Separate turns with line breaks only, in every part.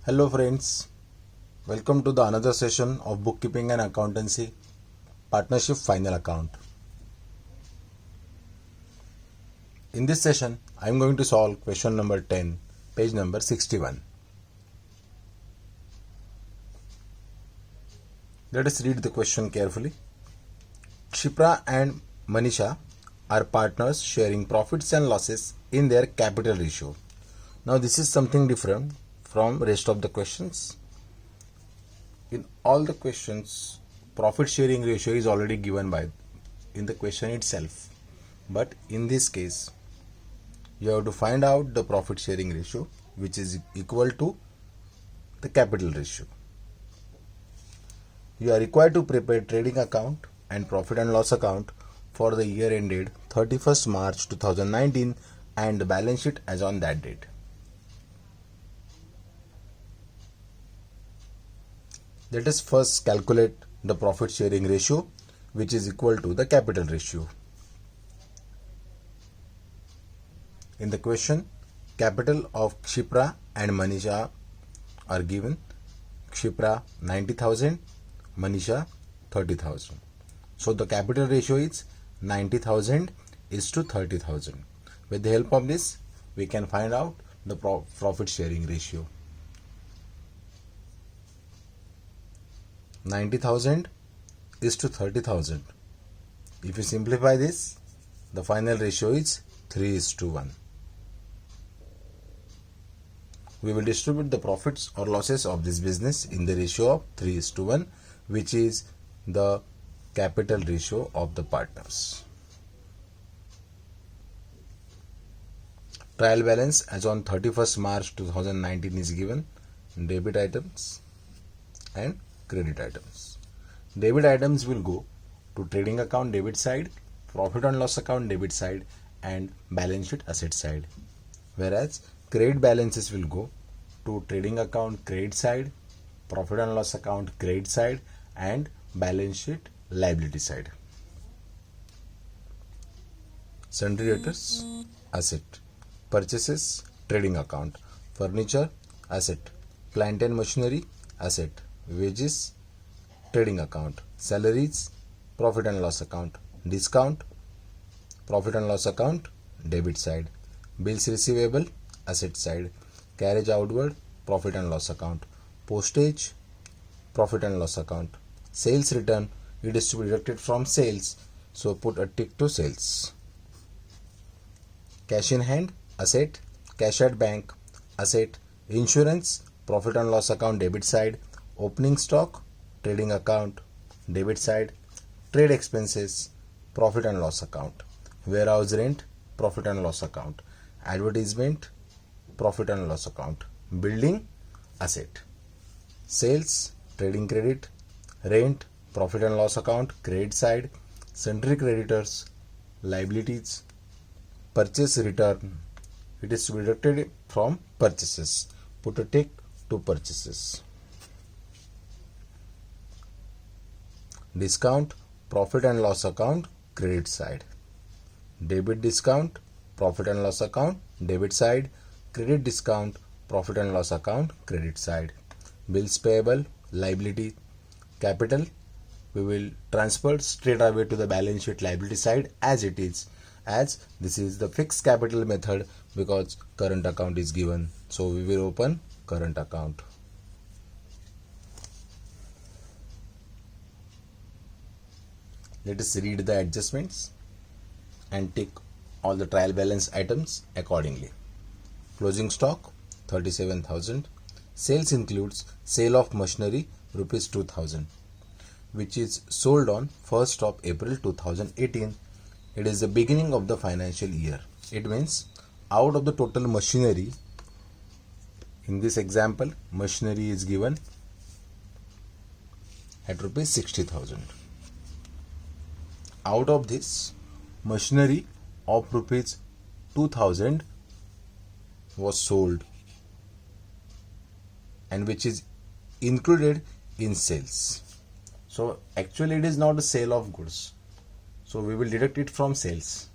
Hello friends, welcome to the another session of Bookkeeping and Accountancy Partnership Final Account. In this session, I am going to solve question number 10, page number 61. Let us read the question carefully. Kshipra and Manisha are partners sharing profits and losses in their capital ratio. Now this is something different from rest of the questions. In all the questions, profit sharing ratio is already given in the question itself. But in this case, you have to find out the profit sharing ratio, which is equal to the capital ratio. You are required to prepare trading account and profit and loss account for the year ended 31st March 2019 and the balance sheet as on that date. Let us first calculate the profit sharing ratio, which is equal to the capital ratio. In the question, capital of Kshipra and Manisha are given. Kshipra 90,000, Manisha 30,000. So the capital ratio is 90,000 is to 30,000. With the help of this, we can find out the profit sharing ratio. 90,000 is to 30,000. If you simplify this, the final ratio is 3:1. We will distribute the profits or losses of this business in the ratio of 3:1, which is the capital ratio of the partners. Trial balance as on 31st March 2019 is given. Debit items and credit items. Debit items will go to trading account debit side, profit and loss account debit side, and balance sheet asset side. Whereas credit balances will go to trading account credit side, profit and loss account credit side, and balance sheet liability side. Sundry debtors, asset. Purchases, trading account. Furniture, asset. Plant and machinery, asset. Wages, trading account. Salaries, profit and loss account. Discount, profit and loss account, debit side. Bills receivable, asset side. Carriage outward, profit and loss account. Postage, profit and loss account. Sales return, it is to be deducted from sales, so put a tick to sales. Cash in hand, asset. Cash at bank, asset. Insurance, profit and loss account debit side. Opening stock, trading account, debit side. Trade expenses, profit and loss account. Warehouse rent, profit and loss account. Advertisement, profit and loss account. Building, asset. Sales, trading credit. Rent, profit and loss account, credit side. Sundry creditors, liabilities. Purchase return, it is to be deducted from purchases. Put a tick to purchases. Discount, profit and loss account, credit side. Debit discount, profit and loss account, debit side. Credit discount, profit and loss account, credit side. Bills payable, liability. Capital, we will transfer straight away to the balance sheet liability side as it is, as this is the fixed capital method because current account is given. So we will open current account. Let us read the adjustments and tick all the trial balance items accordingly. Closing stock 37,000. Sales includes sale of machinery rupees 2,000, which is sold on 1st of April 2018. It is the beginning of the financial year. It means out of the total machinery, in this example, machinery is given at rupees 60,000. Out of this, machinery of rupees 2,000 was sold, and which is included in sales. So actually it is not a sale of goods, so we will deduct it from sales.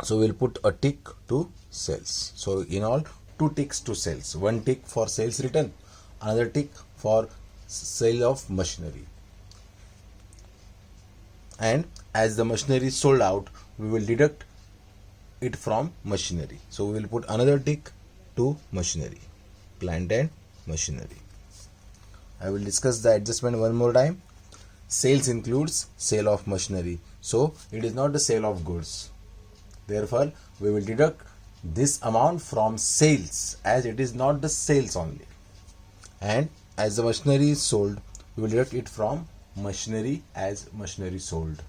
So we'll put a tick to sales. So in all, two ticks to sales. One tick for sales return, another tick for sale of machinery. And as the machinery is sold out, we will deduct it from machinery. So we will put another tick to machinery, plant and machinery. I will discuss the adjustment one more time. Sales includes sale of machinery, so it is not the sale of goods. Therefore, we will deduct this amount from sales, as it is not the sales only. And as the machinery is sold, we will deduct it from machinery as machinery sold.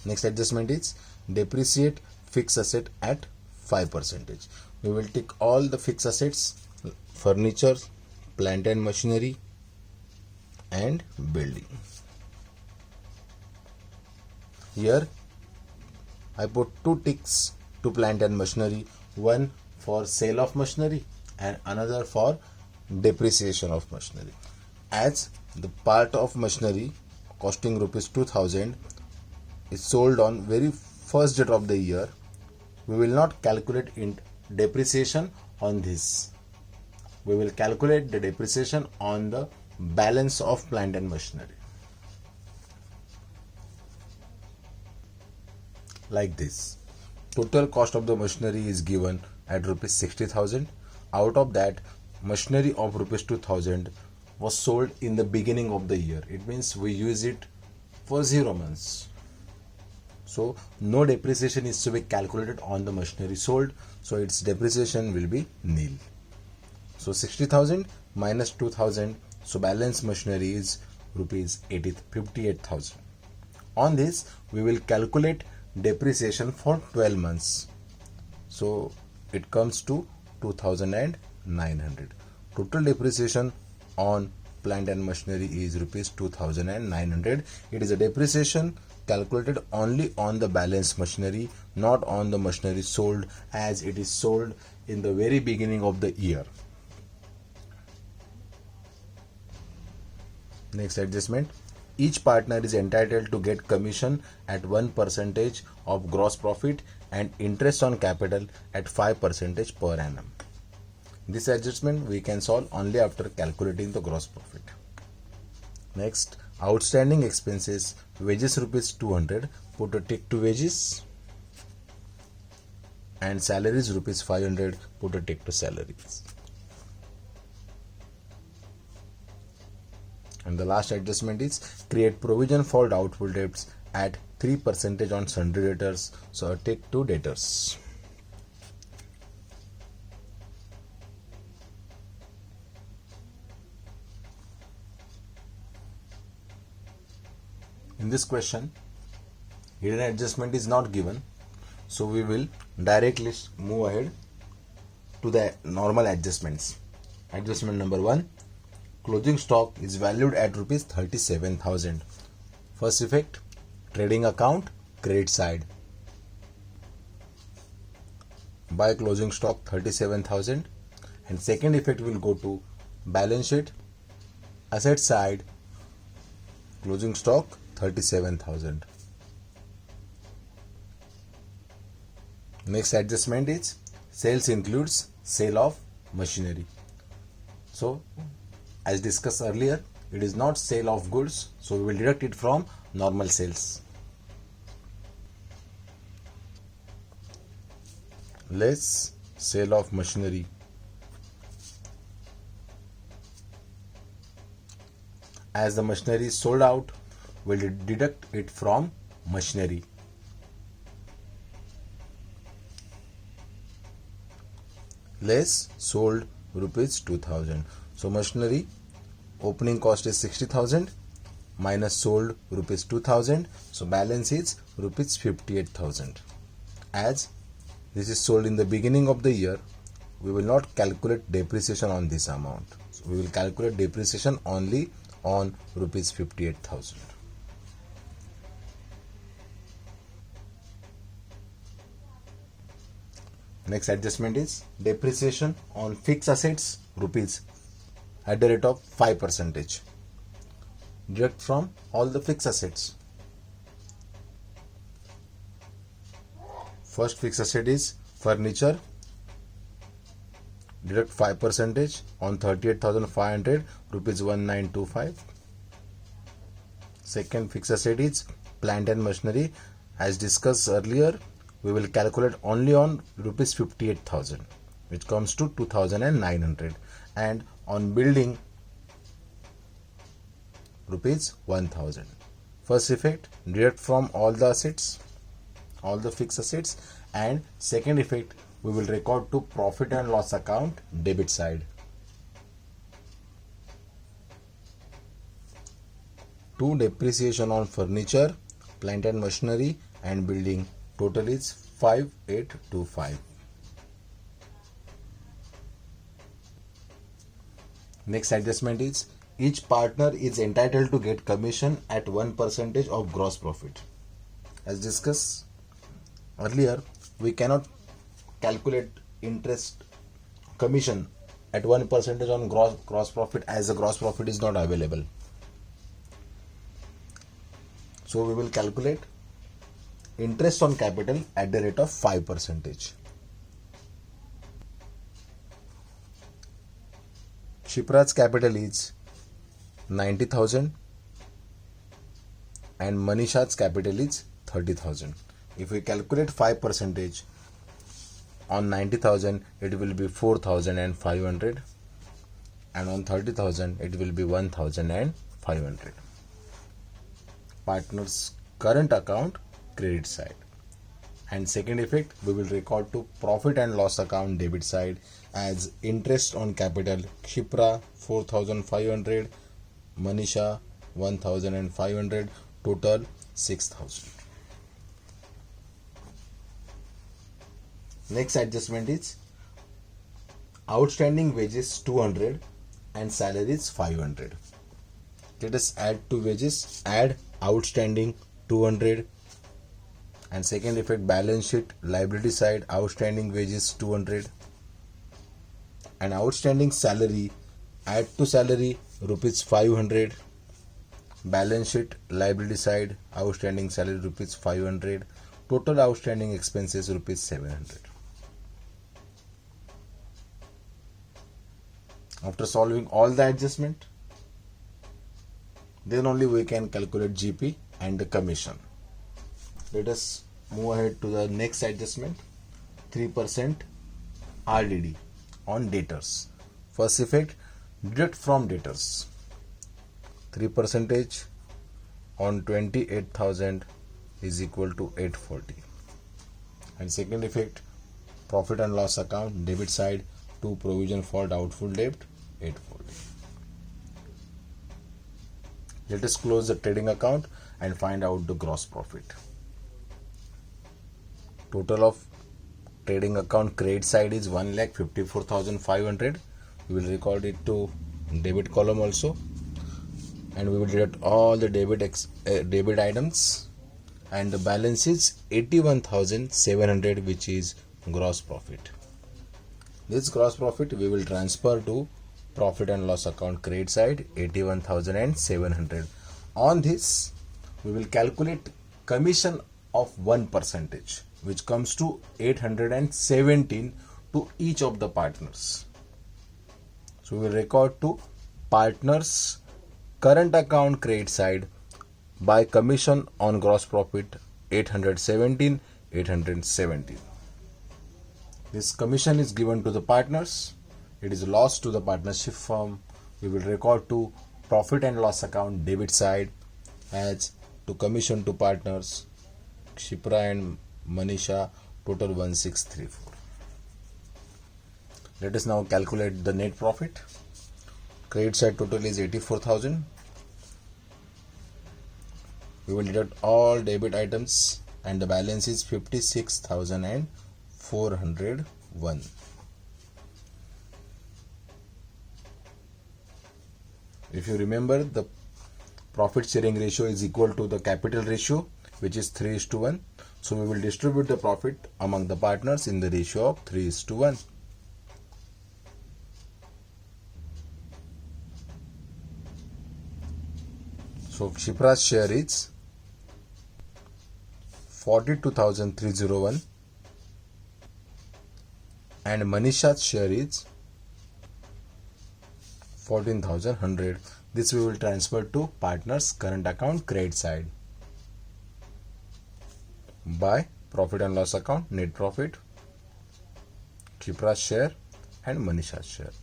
Next adjustment is depreciate fixed asset at 5%. We will tick all the fixed assets, furniture, plant and machinery, and building. Here I put two ticks to plant and machinery, one for sale of machinery and another for depreciation of machinery. As the part of machinery costing rupees 2000 is sold on very first date of the year, we will not calculate in depreciation on this. We will calculate the depreciation on the balance of plant and machinery. Like this. Total cost of the machinery is given at rupees 60,000. Out of that, machinery of rupees 2,000 was sold in the beginning of the year. It means we use it for 0 months. So no depreciation is to be calculated on the machinery sold. So its depreciation will be nil. So 60,000 minus 2,000. So balance machinery is rupees 58,000. On this, we will calculate depreciation for 12 months. So it comes to 2,900. Total depreciation on plant and machinery is rupees 2,900. It is a depreciation calculated only on the balance machinery, not on the machinery sold, as it is sold in the very beginning of the year. Next adjustment. Each partner is entitled to get commission at 1% of gross profit and interest on capital at 5% per annum. This adjustment we can solve only after calculating the gross profit. Next, outstanding expenses, wages rupees 200, put a tick to wages, and salaries rupees 500, put a tick to salaries. And the last adjustment is create provision for doubtful debts at 3% on sundry debtors, so a tick to debtors. In this question, hidden adjustment is not given, so we will directly move ahead to the normal adjustments. Adjustment number 1. Closing stock is valued at rupees 37,000. First effect, trading account, credit side. Buy closing stock 37,000, and second effect will go to balance sheet, asset side, closing stock 37,000. Next adjustment is sales includes sale of machinery. So as discussed earlier, it is not sale of goods, so we will deduct it from normal sales. Less sale of machinery. As the machinery is sold out, we will deduct it from machinery. Less sold rupees 2,000. So machinery opening cost is 60,000 minus sold rupees 2,000. So balance is rupees 58,000. As this is sold in the beginning of the year, we will not calculate depreciation on this amount. So we will calculate depreciation only on rupees 58,000. Next adjustment is depreciation on fixed assets rupees at the rate of 5%. Deduct from all the fixed assets. First fixed asset is furniture deduct 5% on 38,500 rupees 1925. Second fixed asset is plant and machinery. As discussed earlier, we will calculate only on rupees 58,000, which comes to 2,900, and on building rupees 1,000. First effect, deduct from all the assets, all the fixed assets, and second effect, we will record to profit and loss account debit side. To depreciation on furniture, plant and machinery and building, total is 5825. Next adjustment is each partner is entitled to get commission at 1% of gross profit. As discussed earlier, we cannot calculate interest commission at 1% on gross profit, as the gross profit is not available. So we will calculate interest on capital at the rate of 5%. Shipra's capital is 90,000 and Manisha's capital is 30,000. If we calculate 5% on 90,000, it will be 4,500, and on 30,000 it will be 1,500. Partners current account credit side. And second effect, we will record to profit and loss account debit side as interest on capital, Shipra 4,500, Manisha 1,500, total 6,000. Next adjustment is outstanding wages 200 and salaries 500. Let us add two wages, add outstanding 200, and second effect, balance sheet liability side, outstanding wages 200 and outstanding salary, add to salary rupees 500, balance sheet liability side, outstanding salary rupees 500, total outstanding expenses rupees 700. After solving all the adjustment, then only we can calculate GP and the commission. Let us move ahead to the next adjustment, 3% RDD on debtors. First effect, deduct from debtors. 3% on 28,000 is equal to 840. And second effect, profit and loss account debit side to provision for doubtful debt 840. Let us close the trading account and find out the gross profit. Total of trading account credit side is 1,54,500. We will record it to debit column also, and we will deduct all the debit items, and the balance is 81,700, which is gross profit. This gross profit we will transfer to profit and loss account credit side 81,700. On this we will calculate commission of 1%, which comes to 817 to each of the partners. So we will record to partners current account credit side by commission on gross profit 817. This commission is given to the partners. It is lost to the partnership firm. We will record to profit and loss account debit side as to commission to partners Shipra and Manisha, total 1634. Let us now calculate the net profit. Credit side total is 84,000. We will deduct all debit items and the balance is 56,401. If you remember, the profit sharing ratio is equal to the capital ratio, which is 3:1. So we will distribute the profit among the partners in the ratio of 3:1. So Shipra's share is 42,301 and Manisha's share is 14,100. This we will transfer to partner's current account credit side. By profit and loss account, net profit, Shipra's share and Manisha's share.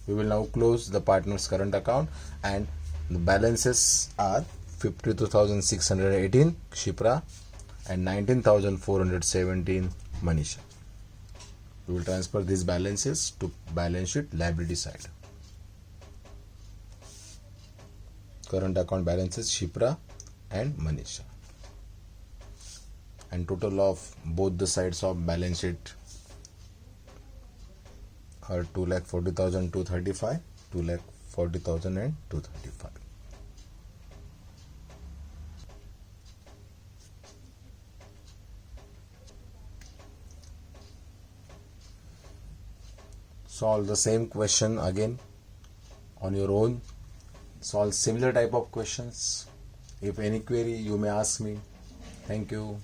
We will now close the partner's current account, and the balances are 52,618 Shipra and 19,417 Manisha. We will transfer these balances to balance sheet liability side. Current account balances Shipra and Manisha, and total of both the sides of balance sheet are 2,40,235, 2,40,235. Solve the same question again on your own. Solve similar type of questions. If any query, you may ask me. Thank you.